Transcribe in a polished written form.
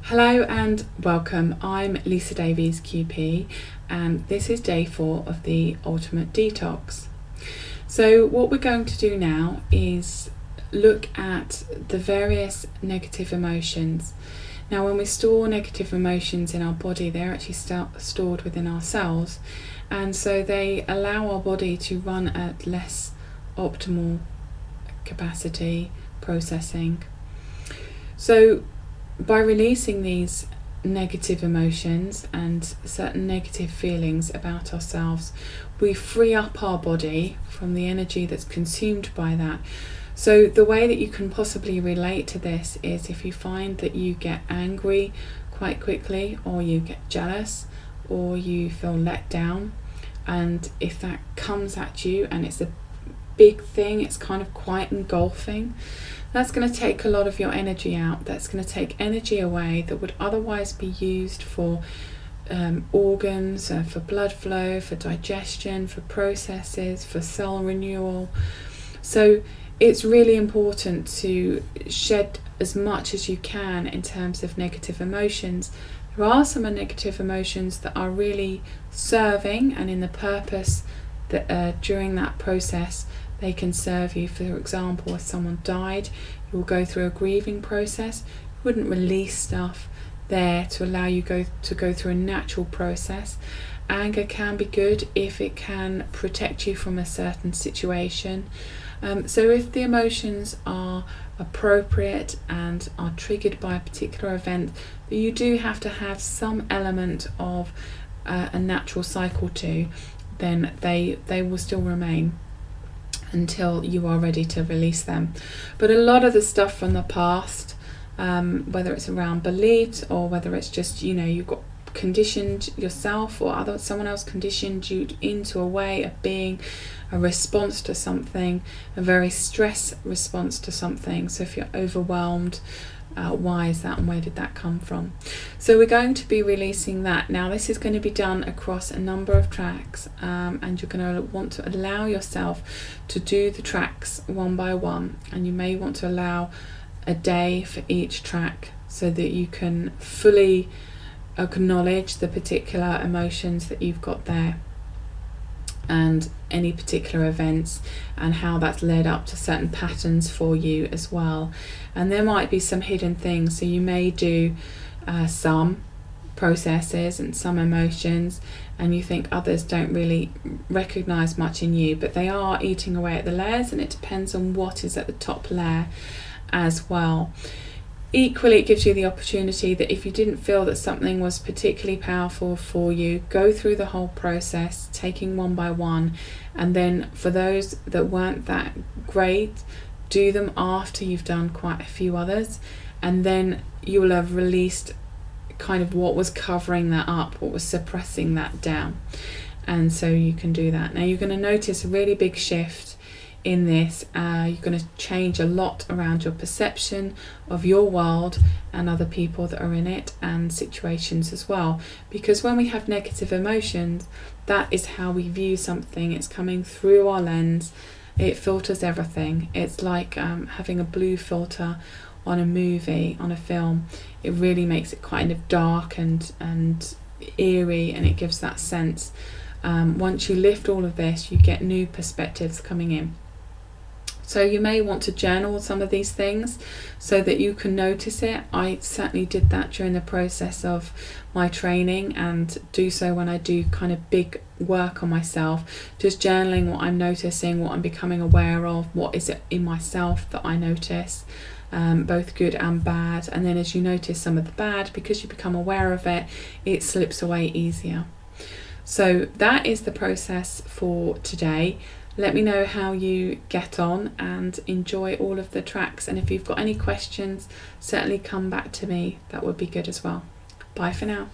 Hello and welcome. I'm Lisa Davies QP and this is day 4 of the Ultimate Detox. So what we're going to do now is look at the various negative emotions. Now when we store negative emotions in our body, they're actually stored within our cells, and so they allow our body to run at less optimal capacity processing. So by releasing these negative emotions and certain negative feelings about ourselves, we free up our body from the energy that's consumed by that. So the way that you can possibly relate to this is if you find that you get angry quite quickly, or you get jealous, or you feel let down, and if that comes at you and it's a big thing, it's kind of quite engulfing, that's going to take a lot of your energy out. That's going to take energy away that would otherwise be used for organs, for blood flow, for digestion, for processes, for cell renewal. So it's really important to shed as much as you can in terms of negative emotions. There are some negative emotions that are really serving, and in the purpose that during that process they can serve you. For example, if someone died, you'll go through a grieving process. You wouldn't release stuff there to allow you to go through a natural process. Anger can be good if it can protect you from a certain situation. So if the emotions are appropriate and are triggered by a particular event, that you do have to have some element of a natural cycle to, then they will still remain until you are ready to release them. But a lot of the stuff from the past, whether it's around beliefs or whether it's just, you've got conditioned yourself or someone else conditioned you into a way of being, a response to something, a very stress response to something. So if you're overwhelmed, why is that and where did that come from? So we're going to be releasing that. Now this is going to be done across a number of tracks, and you're going to want to allow yourself to do the tracks one by one, and you may want to allow a day for each track so that you can fully acknowledge the particular emotions that you've got there and any particular events and how that's led up to certain patterns for you as well. And there might be some hidden things, so you may do some processes and some emotions and you think others don't really recognize much in you, but they are eating away at the layers, and it depends on what is at the top layer as well. Equally, it gives you the opportunity that if you didn't feel that something was particularly powerful for you, go through the whole process, taking one by one, and then for those that weren't that great, do them after you've done quite a few others, and then you will have released kind of what was covering that up, what was suppressing that down. And so you can do that. Now you're going to notice a really big shift in this. You're going to change a lot around your perception of your world and other people that are in it, and situations as well, because when we have negative emotions, that is how we view something. It's coming through our lens, it filters everything. It's like having a blue filter on a movie, on a film. It really makes it kind of dark and eerie, and it gives that sense. Once you lift all of this, you get new perspectives coming in. So you may want to journal some of these things so that you can notice it. I certainly did that during the process of my training, and do so when I do kind of big work on myself, just journaling what I'm noticing, what I'm becoming aware of, what is it in myself that I notice, both good and bad. And then as you notice some of the bad, because you become aware of it, it slips away easier. So that is the process for today. Let me know how you get on and enjoy all of the tracks. And if you've got any questions, certainly come back to me. That would be good as well. Bye for now.